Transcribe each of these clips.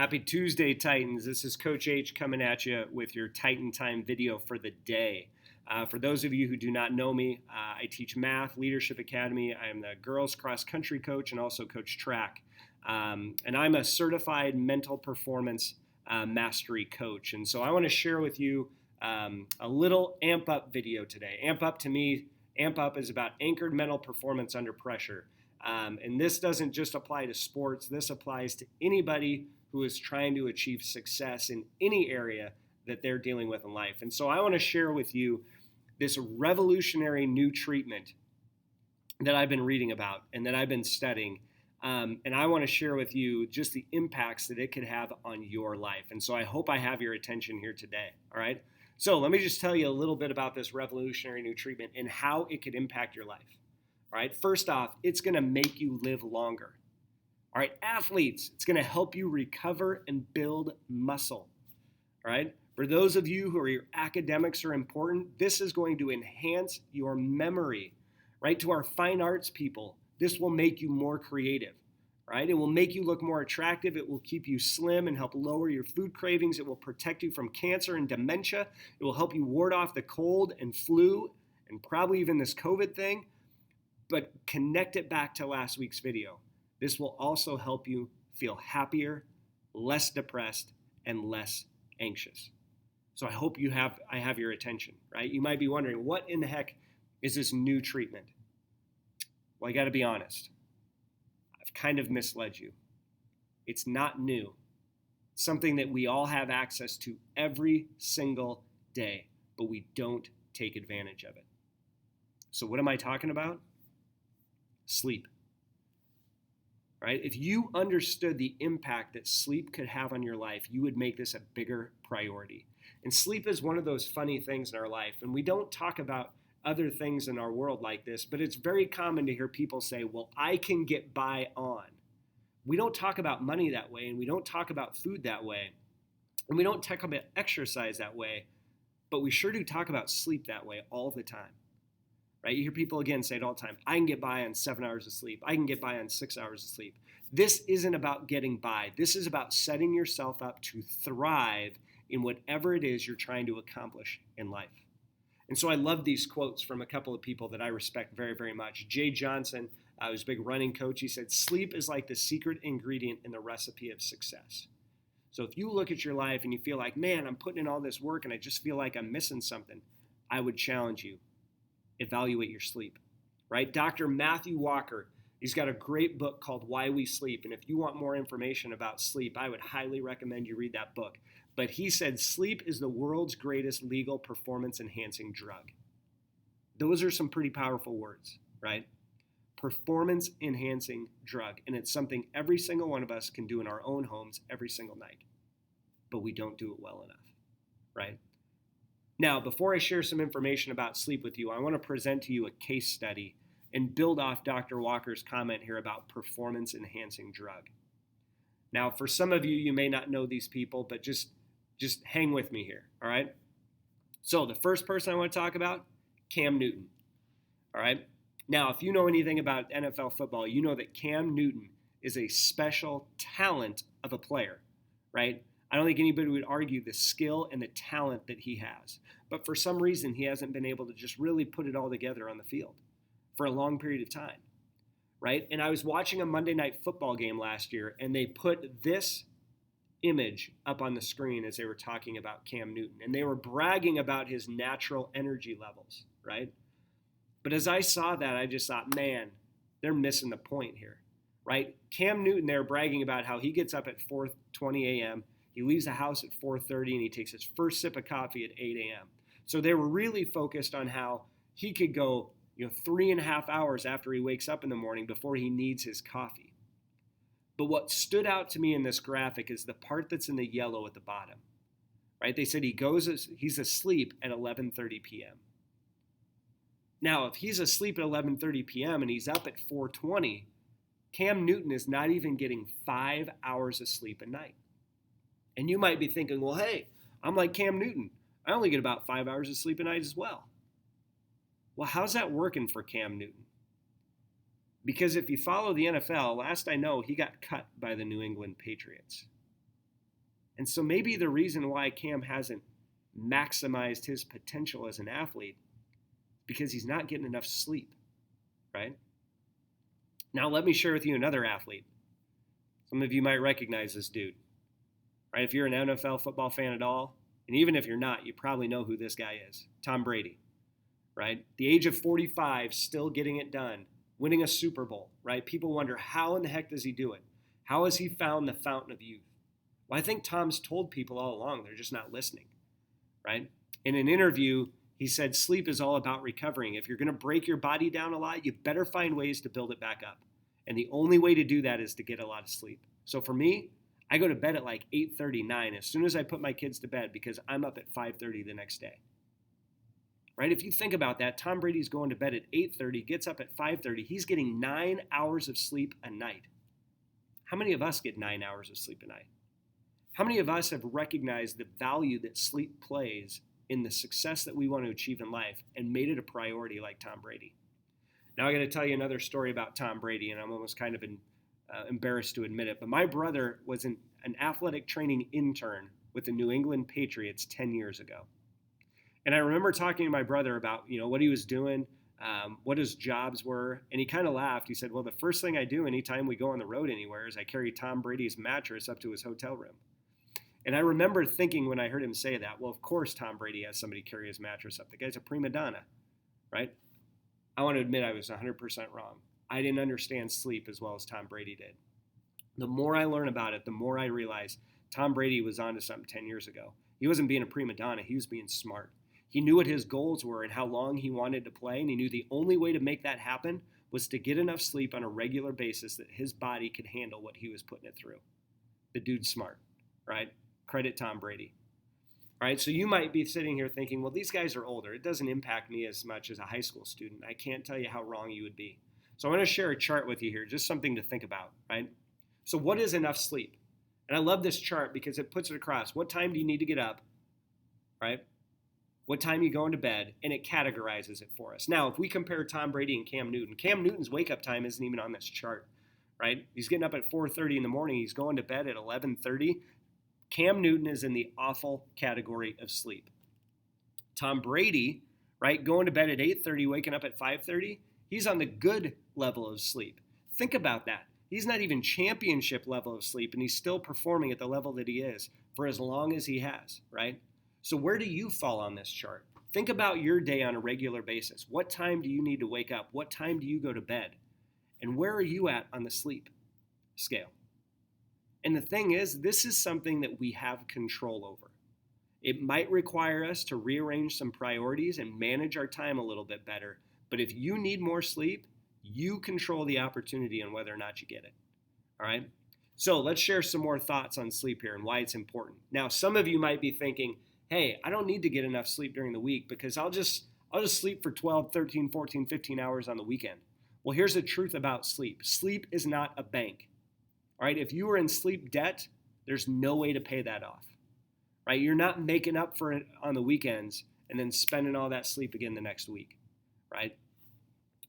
Happy Tuesday, Titans. This is Coach H coming at you with your Titan Time video for the day. For those of you who do not know me, I teach math, Leadership Academy. I am the girls cross country coach and also coach track. And I'm a certified mental performance mastery coach. And so I want to share with you a little amp up video today. Amp up to me, amp up is about anchored mental performance under pressure. And this doesn't just apply to sports. This applies to anybody who is trying to achieve success in any area that they're dealing with in life. And so I want to share with you this revolutionary new treatment that I've been reading about and that I've been studying. And I want to share with you just the impacts that it could have on your life. And so I hope I have your attention here today. All right. So let me just tell you a little bit about this revolutionary new treatment and how it could impact your life. All right. First off, it's going to make you live longer. All right, athletes, it's going to help you recover and build muscle. All right, for those of you who are your academics are important, this is going to enhance your memory. Right, to our fine arts people, this will make you more creative. Right, it will make you look more attractive. It will keep you slim and help lower your food cravings. It will protect you from cancer and dementia. It will help you ward off the cold and flu and probably even this COVID thing. But connect it back to last week's video. This will also help you feel happier, less depressed, and less anxious. So I hope I have your attention, right? You might be wondering, what in the heck is this new treatment? Well, I got to be honest. I've kind of misled you. It's not new. It's something that we all have access to every single day, but we don't take advantage of it. So what am I talking about? Sleep. Right? If you understood the impact that sleep could have on your life, you would make this a bigger priority. And sleep is one of those funny things in our life. And we don't talk about other things in our world like this, but it's very common to hear people say, well, I can get by on. We don't talk about money that way, and we don't talk about food that way, and we don't talk about exercise that way, but we sure do talk about sleep that way all the time. Right? You hear people again say it all the time. I can get by on 7 hours of sleep. I can get by on 6 hours of sleep. This isn't about getting by. This is about setting yourself up to thrive in whatever it is you're trying to accomplish in life. And so I love these quotes from a couple of people that I respect very, very much. Jay Johnson, who's a big running coach, he said, sleep is like the secret ingredient in the recipe of success. So if you look at your life and you feel like, man, I'm putting in all this work and I just feel like I'm missing something, I would challenge you. Evaluate your sleep, right? Dr. Matthew Walker, he's got a great book called Why We Sleep. And if you want more information about sleep, I would highly recommend you read that book. But he said sleep is the world's greatest legal performance enhancing drug. Those are some pretty powerful words, right? Performance enhancing drug. And it's something every single one of us can do in our own homes every single night. But we don't do it well enough, right? Now, before I share some information about sleep with you, I want to present to you a case study and build off Dr. Walker's comment here about performance-enhancing drug. Now, for some of you, you may not know these people, but just hang with me here, all right? So the first person I want to talk about, Cam Newton, all right? Now, if you know anything about NFL football, you know that Cam Newton is a special talent of a player, right? I don't think anybody would argue the skill and the talent that he has. But for some reason, he hasn't been able to just really put it all together on the field for a long period of time, right? And I was watching a Monday Night Football game last year, and they put this image up on the screen as they were talking about Cam Newton. And they were bragging about his natural energy levels, right? But as I saw that, I just thought, man, they're missing the point here, right? Cam Newton, they're bragging about how he gets up at 4:20 a.m., he leaves the house at 4:30 and he takes his first sip of coffee at 8 a.m. So they were really focused on how he could go, 3.5 hours after he wakes up in the morning before he needs his coffee. But what stood out to me in this graphic is the part that's in the yellow at the bottom, right? They said he's asleep at 11:30 p.m. Now, if he's asleep at 11:30 p.m. and he's up at 4:20, Cam Newton is not even getting 5 hours of sleep a night. And you might be thinking, well, hey, I'm like Cam Newton. I only get about 5 hours of sleep a night as well. Well, how's that working for Cam Newton? Because if you follow the NFL, last I know, he got cut by the New England Patriots. And so maybe the reason why Cam hasn't maximized his potential as an athlete is because he's not getting enough sleep, right? Now, let me share with you another athlete. Some of you might recognize this dude, right? If you're an NFL football fan at all, and even if you're not, you probably know who this guy is, Tom Brady, right? The age of 45, still getting it done, winning a Super Bowl, right? People wonder, how in the heck does he do it? How has he found the fountain of youth? Well, I think Tom's told people all along, they're just not listening, right? In an interview, he said sleep is all about recovering. If you're going to break your body down a lot, you better find ways to build it back up. And the only way to do that is to get a lot of sleep. So for me, I go to bed at like 8:39 as soon as I put my kids to bed because I'm up at 5:30 the next day. Right? If you think about that, Tom Brady's going to bed at 8:30, gets up at 5:30. He's getting 9 hours of sleep a night. How many of us get 9 hours of sleep a night? How many of us have recognized the value that sleep plays in the success that we want to achieve in life and made it a priority like Tom Brady? Now I got to tell you another story about Tom Brady, and I'm almost kind of embarrassed to admit it, but my brother was an athletic training intern with the New England Patriots 10 years ago. And I remember talking to my brother about, what he was doing, what his jobs were, and he kind of laughed. He said, well, the first thing I do anytime we go on the road anywhere is I carry Tom Brady's mattress up to his hotel room. And I remember thinking when I heard him say that, well, of course Tom Brady has somebody carry his mattress up. The guy's a prima donna, right? I want to admit I was 100% wrong. I didn't understand sleep as well as Tom Brady did. The more I learn about it, the more I realize Tom Brady was onto something 10 years ago. He wasn't being a prima donna. He was being smart. He knew what his goals were and how long he wanted to play, and he knew the only way to make that happen was to get enough sleep on a regular basis that his body could handle what he was putting it through. The dude's smart, right? Credit Tom Brady. All right, so you might be sitting here thinking, well, these guys are older. It doesn't impact me as much as a high school student. I can't tell you how wrong you would be. So I want to share a chart with you here, just something to think about, right? So what is enough sleep? And I love this chart because it puts it across. What time do you need to get up, right? What time you go into bed, and it categorizes it for us. Now, if we compare Tom Brady and Cam Newton's wake-up time isn't even on this chart, right? He's getting up at 4:30 in the morning. He's going to bed at 11:30. Cam Newton is in the awful category of sleep. Tom Brady, right, going to bed at 8:30, waking up at 5:30, he's on the good level of sleep. Think about that. He's not even championship level of sleep, and he's still performing at the level that he is for as long as he has, right? So where do you fall on this chart? Think about your day on a regular basis. What time do you need to wake up? What time do you go to bed? And where are you at on the sleep scale? And the thing is, this is something that we have control over. It might require us to rearrange some priorities and manage our time a little bit better. But if you need more sleep, you control the opportunity on whether or not you get it. All right? So let's share some more thoughts on sleep here and why it's important. Now, some of you might be thinking, hey, I don't need to get enough sleep during the week because I'll just sleep for 12, 13, 14, 15 hours on the weekend. Well, here's the truth about sleep. Sleep is not a bank. All right, if you are in sleep debt, there's no way to pay that off. Right? You're not making up for it on the weekends and then spending all that sleep again the next week. Right?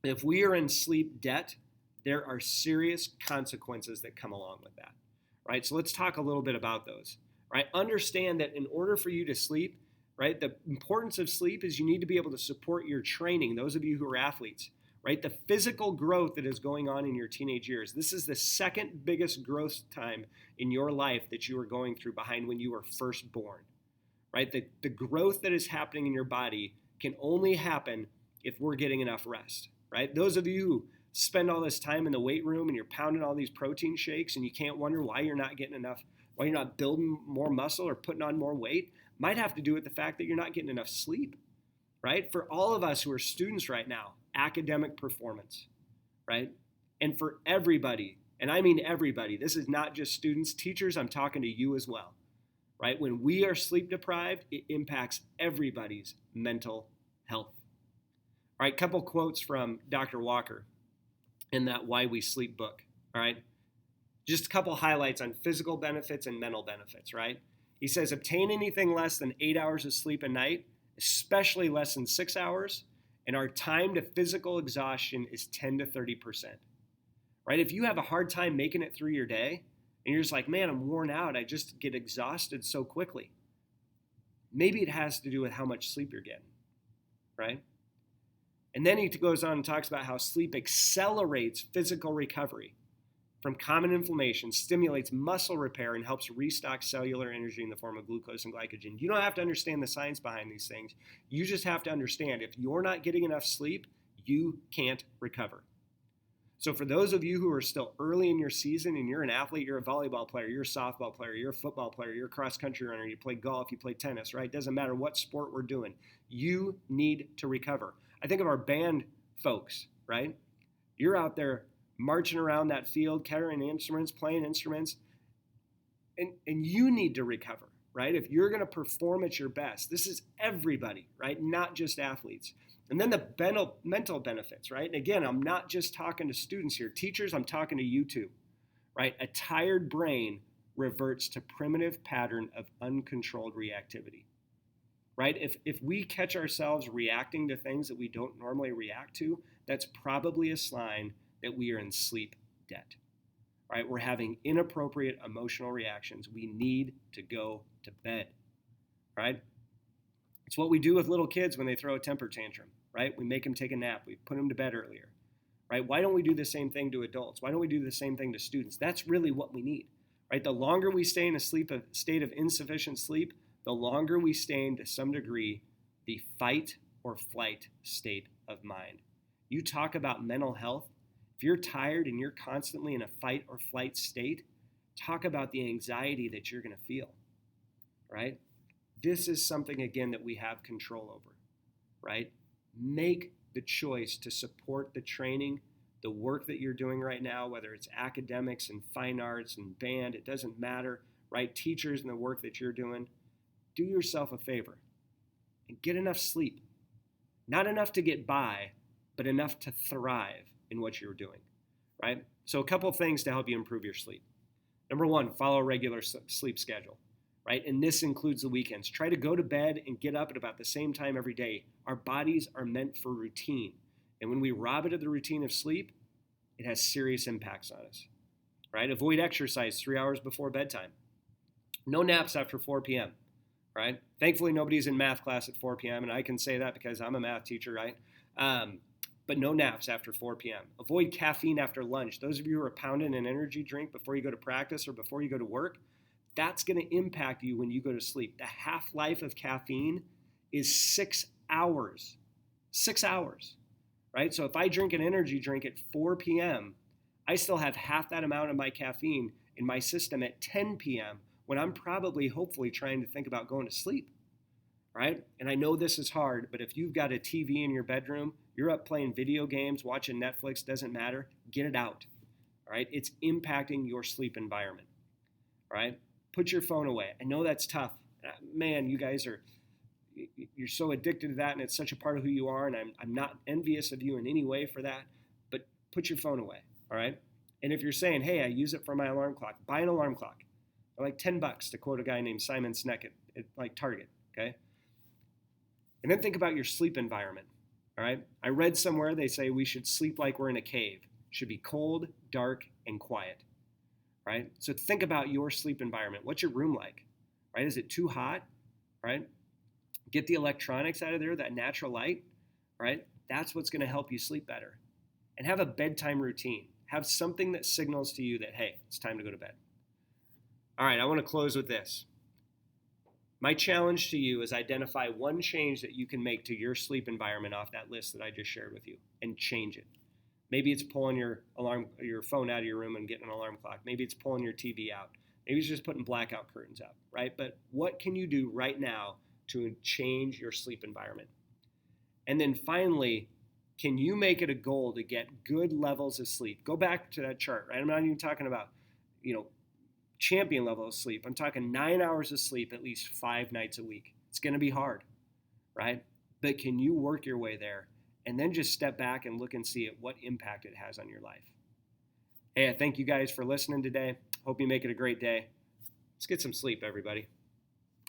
If we are in sleep debt, there are serious consequences that come along with that. Right? So let's talk a little bit about those. Right? Understand that in order for you to sleep, right, the importance of sleep is you need to be able to support your training, those of you who are athletes, right? The physical growth that is going on in your teenage years. This is the second biggest growth time in your life that you are going through behind when you were first born, right? The growth that is happening in your body can only happen if we're getting enough rest, right? Those of you who spend all this time in the weight room and you're pounding all these protein shakes and you can't wonder why you're not getting enough, why you're not building more muscle or putting on more weight, might have to do with the fact that you're not getting enough sleep, right? For all of us who are students right now, academic performance, right? And for everybody, and I mean everybody, this is not just students, teachers, I'm talking to you as well, right? When we are sleep deprived, it impacts everybody's mental health. All right, couple quotes from Dr. Walker in that Why We Sleep book, all right? Just a couple highlights on physical benefits and mental benefits, right? He says, obtain anything less than 8 hours of sleep a night, especially less than 6 hours, and our time to physical exhaustion is 10 to 30%. Right? If you have a hard time making it through your day, and you're just like, man, I'm worn out. I just get exhausted so quickly. Maybe it has to do with how much sleep you're getting, right? And then he goes on and talks about how sleep accelerates physical recovery from common inflammation, stimulates muscle repair, and helps restock cellular energy in the form of glucose and glycogen. You don't have to understand the science behind these things. You just have to understand if you're not getting enough sleep, you can't recover. So for those of you who are still early in your season and you're an athlete, you're a volleyball player, you're a softball player, you're a football player, you're a cross-country runner, you play golf, you play tennis, right? Doesn't matter what sport we're doing. You need to recover. I think of our band folks, right? You're out there marching around that field, carrying instruments, playing instruments, and you need to recover, right? If you're going to perform at your best, this is everybody, right? Not just athletes. And then the mental benefits, right? And again, I'm not just talking to students here. Teachers, I'm talking to you too, right? A tired brain reverts to primitive pattern of uncontrolled reactivity, right? If we catch ourselves reacting to things that we don't normally react to, that's probably a sign that we are in sleep debt, right? We're having inappropriate emotional reactions. We need to go to bed, right? It's what we do with little kids when they throw a temper tantrum, right? We make them take a nap. We put them to bed earlier, right? Why don't we do the same thing to adults? Why don't we do the same thing to students? That's really what we need, right? The longer we stay in a state of insufficient sleep, the longer we stay in, to some degree, the fight or flight state of mind. You talk about mental health. If you're tired and you're constantly in a fight or flight state, talk about the anxiety that you're going to feel, right? This is something, again, that we have control over, right? Make the choice to support the training, the work that you're doing right now, whether it's academics and fine arts and band, it doesn't matter, right? Teachers and the work that you're doing. Do yourself a favor and get enough sleep. Not enough to get by, but enough to thrive in what you're doing, right? So a couple of things to help you improve your sleep. Number one, follow a regular sleep schedule, right? And this includes the weekends. Try to go to bed and get up at about the same time every day. Our bodies are meant for routine. And when we rob it of the routine of sleep, it has serious impacts on us, right? Avoid exercise 3 hours before bedtime. No naps after 4 p.m., right? Thankfully, nobody's in math class at 4 p.m., and I can say that because I'm a math teacher, right? But no naps after 4 p.m. Avoid caffeine after lunch. Those of you who are pounding an energy drink before you go to practice or before you go to work, that's going to impact you when you go to sleep. The half-life of caffeine is 6 hours. 6 hours, right? So if I drink an energy drink at 4 p.m., I still have half that amount of my caffeine in my system at 10 p.m. when I'm probably, hopefully, trying to think about going to sleep, right? And I know this is hard, but if you've got a TV in your bedroom, you're up playing video games, watching Netflix, doesn't matter, get it out, all right? It's impacting your sleep environment, all right? Put your phone away. I know that's tough. Man, you guys you're so addicted to that, and it's such a part of who you are, and I'm not envious of you in any way for that, but put your phone away, all right? And if you're saying, hey, I use it for my alarm clock, buy an alarm clock. They're like $10, to quote a guy named Simon Sinek at like Target, okay? And then think about your sleep environment, all right? I read somewhere they say we should sleep like we're in a cave. It should be cold, dark, and quiet, right? So think about your sleep environment. What's your room like, right? Is it too hot, right? Get the electronics out of there, that natural light, right? That's what's going to help you sleep better. And have a bedtime routine. Have something that signals to you that, hey, it's time to go to bed. All right, I want to close with this. My challenge to you is identify one change that you can make to your sleep environment off that list that I just shared with you and change it. Maybe it's pulling your phone out of your room and getting an alarm clock. Maybe it's pulling your TV out. Maybe it's just putting blackout curtains up, right? But what can you do right now to change your sleep environment? And then finally, can you make it a goal to get good levels of sleep? Go back to that chart, right? I'm not even talking about, champion level of sleep. I'm talking 9 hours of sleep at least 5 nights a week. It's going to be hard, right? But can you work your way there? And then just step back and look and see at what impact it has on your life. Hey, I thank you guys for listening today. Hope you make it a great day. Let's get some sleep, everybody.